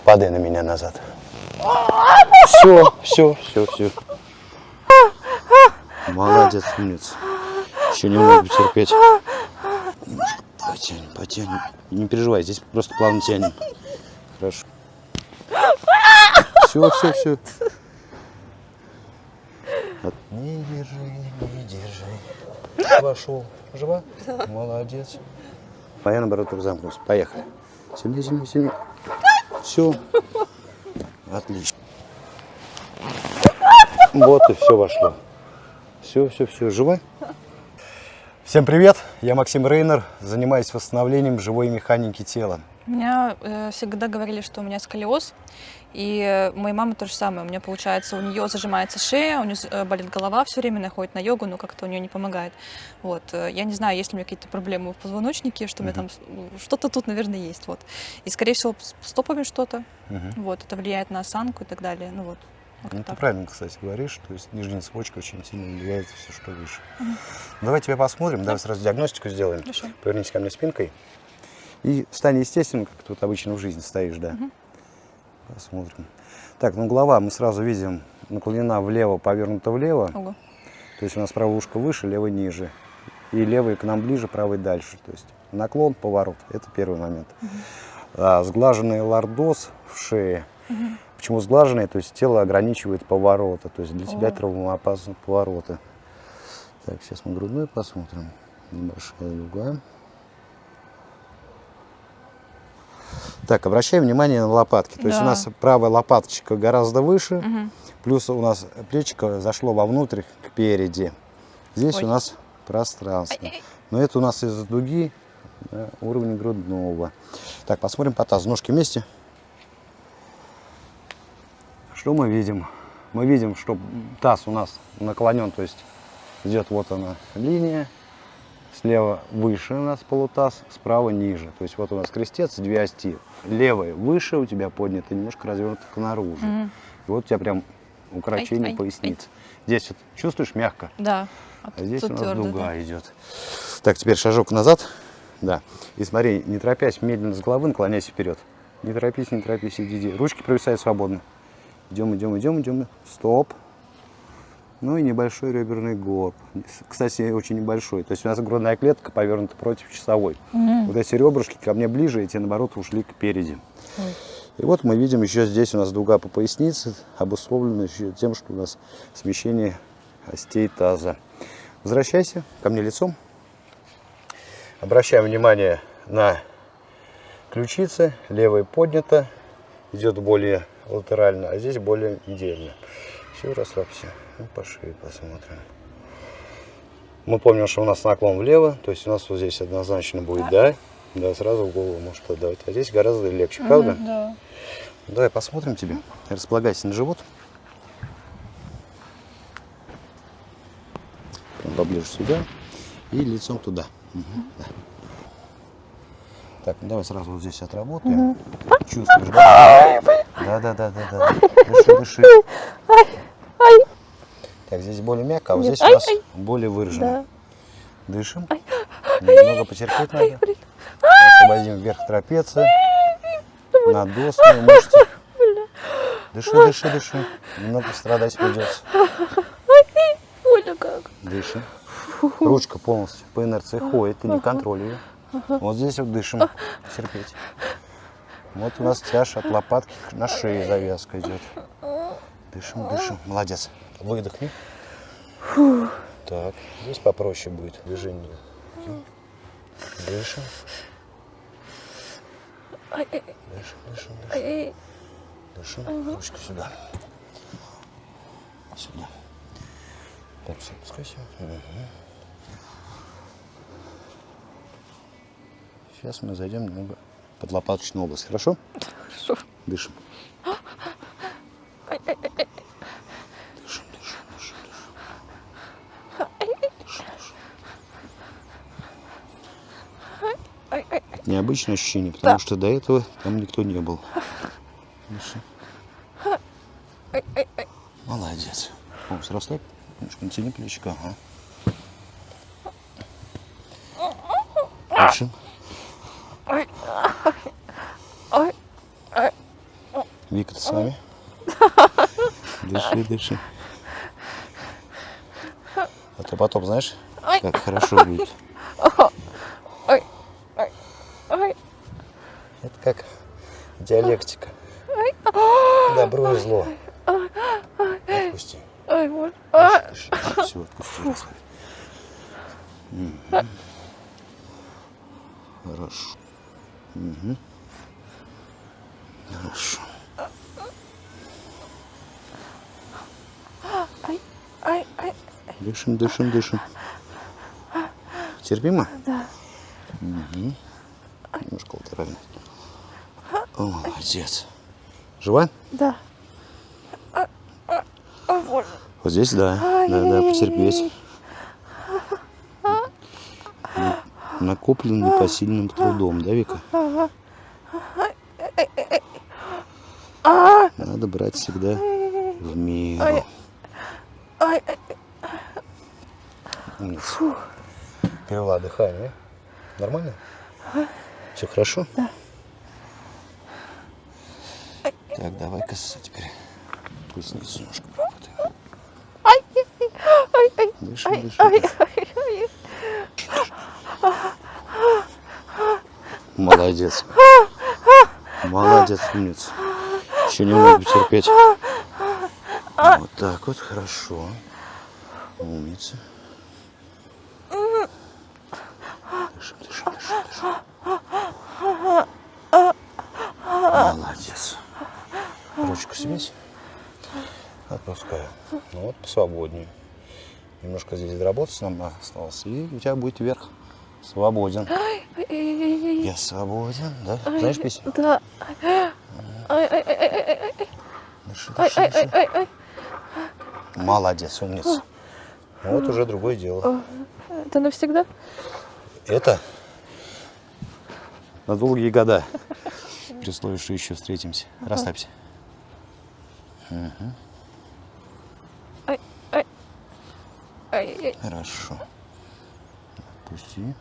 Падай на меня назад. Все. Молодец, умница. Еще немного потерпеть. Немножко потянем. Не переживай, здесь просто плавно тянем. Хорошо. Все. Не держи. Вошел. Жива? Да. Молодец. А я наоборот замкнулся. Поехали. Сильнее. Все. Отлично. Вот и все вошло. Все. Жива? Всем привет. Я Максим Рейнер. Занимаюсь восстановлением живой механики тела. У меня всегда говорили, что у меня сколиоз. И моей мамы то же самое. У меня, получается, у нее зажимается шея, у нее болит голова все время, она ходит на йогу, но как-то у нее не помогает. Вот. Я не знаю, есть ли у меня какие-то проблемы в позвоночнике, что у меня там что-то тут, наверное, есть. Вот. И, скорее всего, с стопами что-то. Вот. Это влияет на осанку и так далее. Ну, вот. Ну, ты правильно, кстати, говоришь. То есть нижняя цепочка очень сильно влияет все, что выше. Давай тебя посмотрим, давай сразу диагностику сделаем. Хорошо. Повернись ко мне спинкой. И встань естественно, как ты вот обычно в жизни стоишь, да. Посмотрим. Так, ну голова мы сразу видим наклонена влево, повернута влево. Ого. То есть у нас правое ушко выше, левое ниже. И левый к нам ближе, правый дальше. То есть наклон, поворот. Это первый момент. Сглаженный лордоз в шее. Почему сглаженный? То есть тело ограничивает повороты. То есть для тебя травмоопасны повороты. Так, сейчас мы грудную посмотрим. Небольшая дуга. Так, обращаем внимание на лопатки. То есть у нас правая лопаточка гораздо выше, плюс у нас плечико зашло вовнутрь, кпереди. Здесь у нас пространство. Но это у нас из-за дуги уровня грудного. Так, посмотрим по тазу. Ножки вместе. Что мы видим? Мы видим, что таз у нас наклонен, то есть идет вот она линия. Слева выше у нас полутаз, справа ниже. То есть вот у нас крестец, две ости. Левая выше у тебя поднята, немножко развернута к наружу. И вот у тебя прям укорочение поясницы. Здесь вот, чувствуешь, мягко? Да. А здесь у нас дуга идет. Так, теперь шажок назад. Да. И смотри, не торопясь, медленно с головы наклоняйся вперед. Не торопись, иди. Ручки провисают свободно. Идем. Стоп. Ну и небольшой реберный горб. Кстати, очень небольшой. То есть у нас грудная клетка повернута против часовой. Вот эти ребрышки ко мне ближе, эти наоборот ушли кпереди. И вот мы видим еще здесь у нас дуга по пояснице, обусловлена еще тем, что у нас смещение остей таза. Возвращайся ко мне лицом. Обращаем внимание на ключицы. Левая поднята, идет более латерально, а здесь более медиально. Все, расслабься. По шее посмотрим. Мы помним, что у нас наклон влево, то есть у нас вот здесь однозначно будет да, сразу в голову может отдавать. А здесь гораздо легче, правда? Да. Давай посмотрим тебе. Располагайся на живот. Прям поближе сюда и лицом туда. Да. Так, ну давай сразу вот здесь отработаем. Чувствуешь, да? Да. Дыши. Так, здесь более мягко, а вот здесь у нас более выражено. Дышим. Немного потерпеть надо. Освободим вверх трапеции. Надосную мышцу. Дыши. Немного страдать придется. Больно как. Дыши. Ручка полностью по инерции ходит, ты не контролируй. Вот здесь вот дышим. Терпеть. Вот у нас тяж от лопатки на шее завязка идет. Дышим. Молодец. Выдохни. Так, здесь попроще будет движение. Дышим. Дышим. Ручку сюда. Так, все, спускайся. Сейчас мы зайдем немного под лопаточную область. Хорошо? Хорошо. Дышим. Необычное ощущение, потому что до этого там никто не был. Дыши. Молодец. Расслабь. Немножко натяни плечико. Дышим. Вика, ты с вами? Дыши, дыши. А то потом, знаешь, как хорошо будет. Ой, ой, ой. Это как диалектика. Добро и зло. Отпусти. Ой, боже. Дыши, дыши. Все, отпусти. Расслабь. Хорошо. Хорошо. Ай, ай, ай. Дышим, дышим, дышим. Терпимо? Да. Немножко латерально. О, молодец. Жива? Да. Ой, боже. Вот здесь, да. Да, потерпеть. Накоплен непосильным трудом, да, Вика? Надо брать всегда в меру. Ай, Умница. Перевела дыхание. Нормально? Все хорошо? Да. Так, давай-ка теперь поясницу немножко поработаем. ай, ай, ай, Дышим, ай, дышим, ай, дышим. ай. Молодец. Молодец, умница. Еще немного потерпеть. Вот так вот, хорошо. Умница. Дышим, дышим, дышим, дышим. Молодец. Ручку свесь. Отпускаю. Ну вот, посвободнее. Немножко здесь доработать нам осталось. И у тебя будет вверх. Свободен. Я свободен, да? Знаешь песню? Да. Ай, ай, ай, ай, ай, ай. Дыши, Ай, дыши, ай, ай, дыши. ай, ай. Молодец, умница. Вот уже другое дело. Это навсегда? Это на долгие года. При условии, что еще встретимся. Расслабься. Ай, ай. Ай, ай. Хорошо. Отпусти.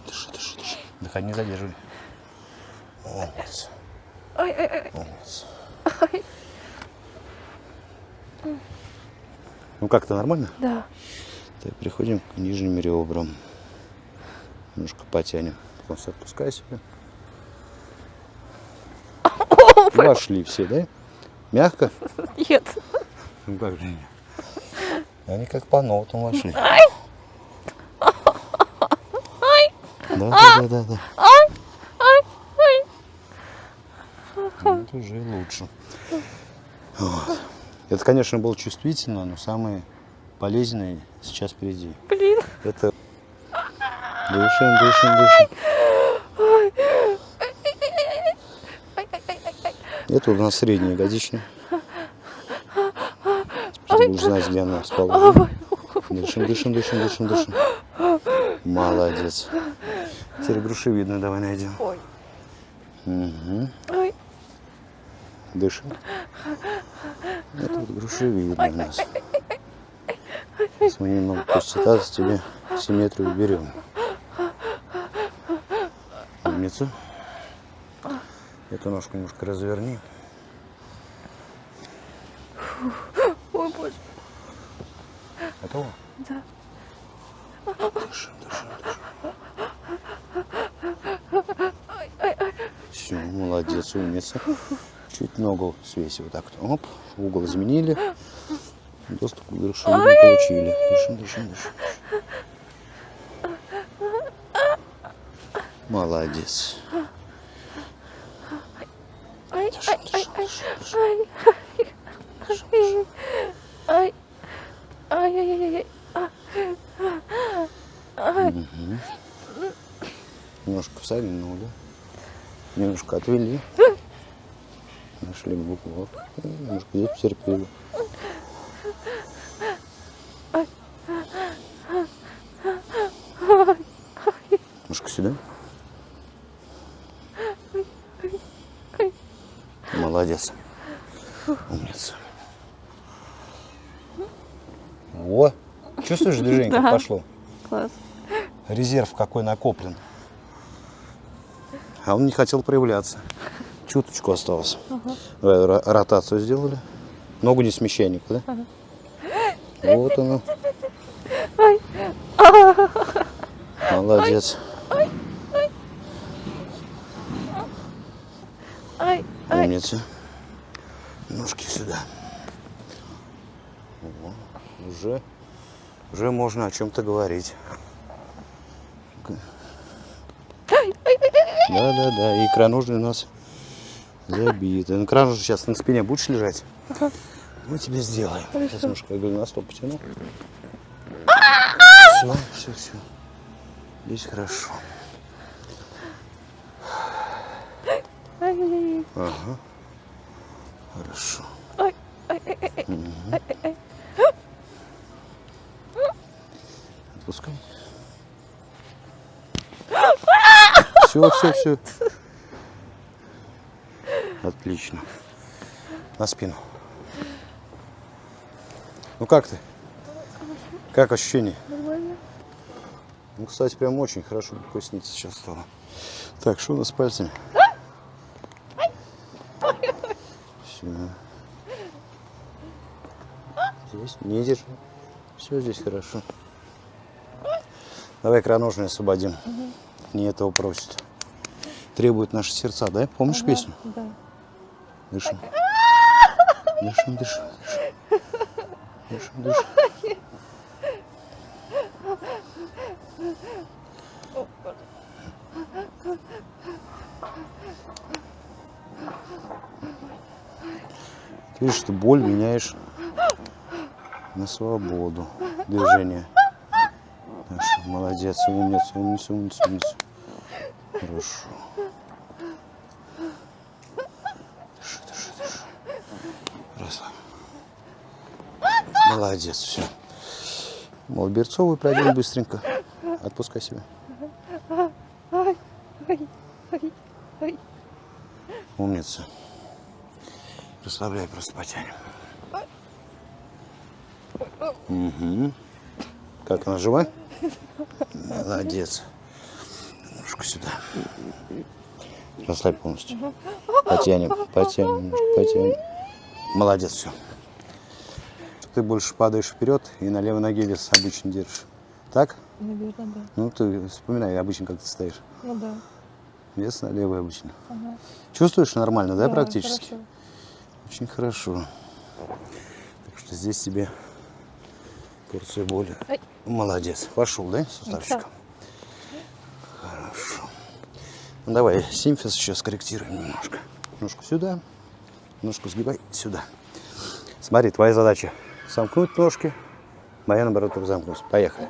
Дыши, дыши, дыши. Дыхание не задерживай. Умница. Ай, ай, ай. Умница. Ай. Ну как-то нормально? Да. Так, переходим к нижним ребрам. Немножко потянем. Потом все отпускай себе. Вошли все, да? Мягко? Нет. Ну как же нет? Они как по нотам вошли. Да. Ну, это уже лучше. Вот. Это, конечно, было чувствительно, но самое полезное сейчас впереди. Блин. Это дышим, дышим, дышим. Это у нас средняя ягодичная. Теперь ты будешь знать, где она расположена. Дышим, дышим, дышим, дышим, дышим. Молодец. Теперь грушевидную давай найдем. Ой. Угу. Ой. Дышим. Это вот грушевидная у нас. Сейчас мы немного посчитаться тебе симметрию берем. Умницу. Эту ножку немножко разверни. Ой, боже. Готово? Да. Дышим, дышим, дышим. Все, молодец, умница. Чуть ногу свеси вот так вот. Оп, угол изменили. Доступ к грушевидной получили. Дышим, дышим, дышим. Молодец. Ай, Дышим, ай, ай, дышим, ай, дышим, дышим. ай, ай, ай, ай, ай. Немножко всогнули. Немножко отвели. Нашли букву. Немножко здесь потерпели. Немножко сюда. Молодец. Умница. О, чувствуешь, движение как Да. пошло? Класс. Резерв какой накоплен. А он не хотел проявляться. Чуточку осталось. Давай ротацию сделали. Ногу не смещай никуда. Вот оно. Молодец. Умница. Ножки сюда. О, уже можно о чем-то говорить. Да, икроножный у нас забит. Икроножный сейчас на спине будешь лежать? Мы тебе сделаем. Сейчас немножко голеностоп потяну. Все. Здесь хорошо. Ага. Хорошо. Отпускай. Все. Отлично. На спину. Ну как ты? Как ощущение? Нормально. Ну, кстати, прям очень хорошо поясница сейчас стала. Так, что у нас с пальцами? Все. Здесь не держи. Все здесь хорошо. Давай икроножные освободим. Не этого просит. Требует наши сердца, да? Помнишь песню? Да. Дышим. Дышим. Ты видишь, ты боль меняешь на свободу движения. Хорошо, молодец, умница. Хорошо. Дыши. Расслабь. Молодец, все. Молодберцовую пройдем быстренько. Отпускай себя. Умница. Расслабляй, просто потянем. Угу. Как она, жива? Молодец. Немножко сюда. Расслабь полностью. Потянем. Молодец, все. Ты больше падаешь вперед и на левой ноге вес обычно держишь. Так? Наверное, да. Ну, ты вспоминай обычно, как ты стоишь. Ну да. Вес на левый обычно. Ага. Чувствуешь нормально, да, Да, практически? хорошо. Очень хорошо. Так что здесь тебе порцию боли. Ай. Молодец. Пошел, да, суставчиком? Хорошо. Ну, давай симфиз сейчас скорректируем немножко. Ножку сюда, ножку сгибай сюда. Смотри, твоя задача сомкнуть ножки, моя, наоборот, только замкнуть. Поехали.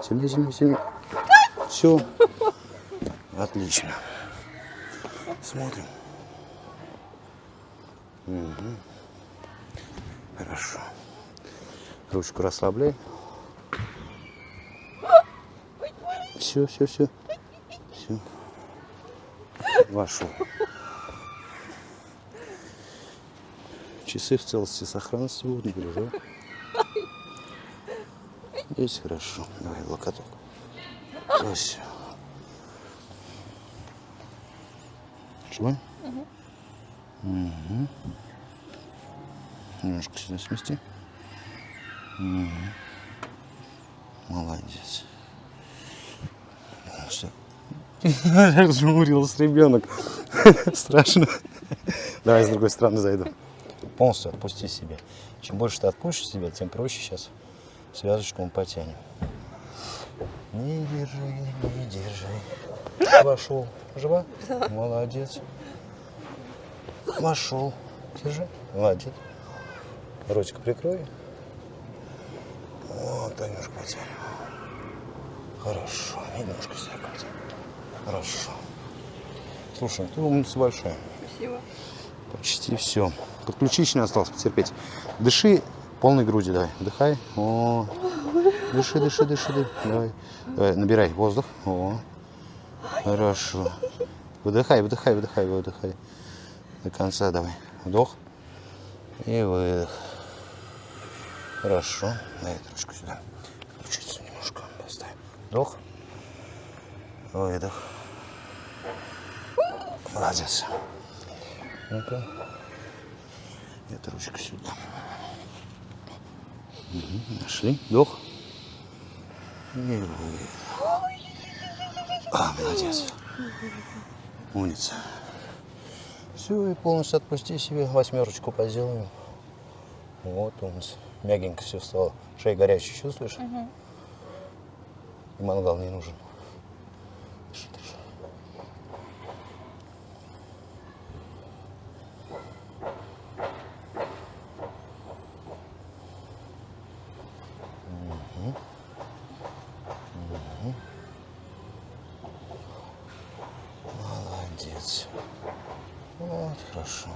Сильнее. Все. Отлично. Смотрим. Угу. Хорошо. Ручку расслабляй. Все. Вошел. Часы в целости и сохранности будут, не переживай. Здесь хорошо. Давай локоток. Все. Живой? Угу. Немножко сюда смести. Угу. Молодец. Все. Разжмурился ребенок. Страшно. Давай с другой стороны зайду. Полностью отпусти себя. Чем больше ты отпустишь себя, тем проще сейчас связочку мы потянем. Не держи. Вошел. Жива? Молодец. Вошел. Держи. Молодец. Ротик прикрой. Вот, немножко потянем. Хорошо. Немножко себя потянем. Хорошо. Слушай, ты умница большая. Спасибо. Почти все. Подключичный осталось, потерпеть. Дыши полной грудью, давай. Вдыхай. О. Дыши. Давай. Набирай воздух. О. Хорошо. Выдыхай. До конца давай. Вдох. И выдох. Хорошо. Дай эту ручку сюда. Включиться немножко. Поставь. Вдох. Выдох. Молодец. Ну-ка. Эта ручка сюда. Угу. Нашли. Вдох. Молодец. Умница. Все, и полностью отпусти себе. 8 поделаем. Вот у нас мягенько все стало. Шея горячая, чувствуешь? Угу. И мангал не нужен. Дыши, дыши. Молодец. Вот, хорошо.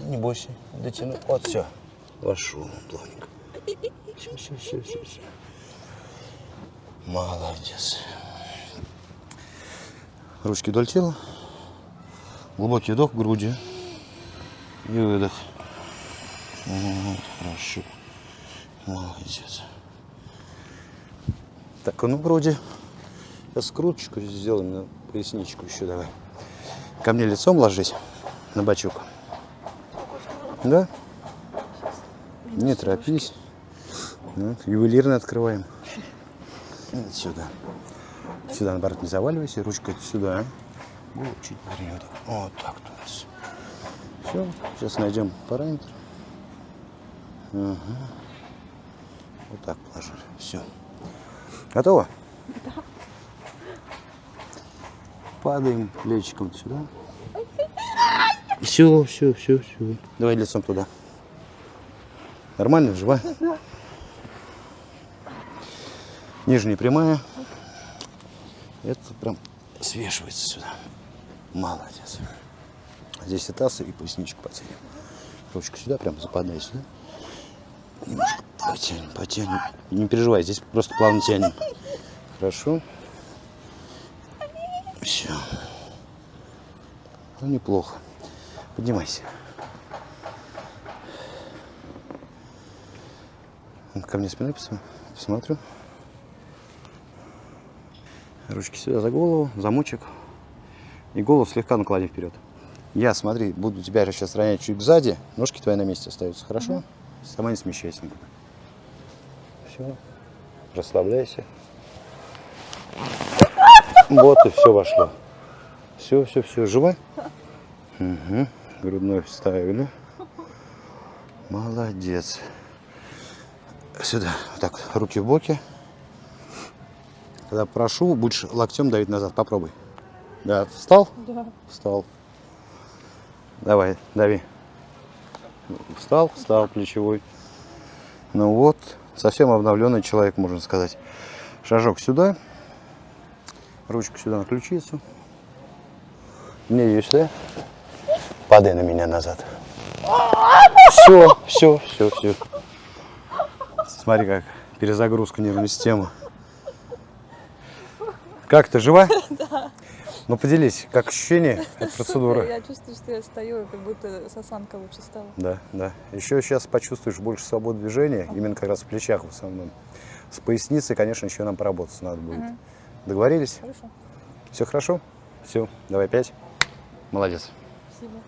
Не бойся, дотяну. Вот, все. Вошел плавненько. Все. Молодец. Ручки вдоль тела. Глубокий вдох грудью. И выдох. Вот, хорошо. Молодец. Так, а ну вроде. Сейчас скруточку сделаем на поясничку еще давай. Ко мне лицом ложись на бочок. Да? Не торопись. Вот, ювелирно открываем. Вот сюда. Сюда, наоборот, не заваливайся. Ручка сюда. Вот, чуть поверни. Вот так у нас. Все. Сейчас найдем параметр. Ага. Вот так положили. Все. Готово? Да. Падаем плечиком сюда. Все. Давай лицом туда. Нормально, жива? Да. Нижняя прямая. Это прям свешивается сюда. Молодец. Здесь и таз, и поясничку потянем. Ручку сюда, прям западай сюда. Немножко потянем. Не переживай, здесь просто плавно тянем. Хорошо. Все. Ну, неплохо. Поднимайся. Ко мне спиной посмотрю. Ручки сюда за голову, замочек. И голову слегка наклади вперед. Я, смотри, буду тебя сейчас ронять чуть сзади. Ножки твои на месте остаются, хорошо? Угу. Сама не смещайся никуда. Все. Расслабляйся. Вот и все вошло. Все. Жива? Угу. Грудной вставили. Молодец. Сюда. Вот так, руки в боки. Когда прошу, будешь локтем давить назад. Попробуй. Да, встал? Да. Встал. Давай, дави. Встал, плечевой. Ну вот, совсем обновленный человек, можно сказать. Шажок сюда. Ручку сюда на ключицу. Мне ее сюда. Падай на меня назад. Все. Смотри, как перезагрузка нервной системы. Как ты, жива? Да. Ну поделись, как ощущение от процедуры? Я чувствую, что я стою, как будто осанка лучше стала. Да. Еще сейчас почувствуешь больше свободы движения, именно как раз в плечах в основном. С поясницей, конечно, еще нам поработать надо будет. Угу. Договорились? Хорошо. Все хорошо? Все, давай 5. Молодец. Спасибо.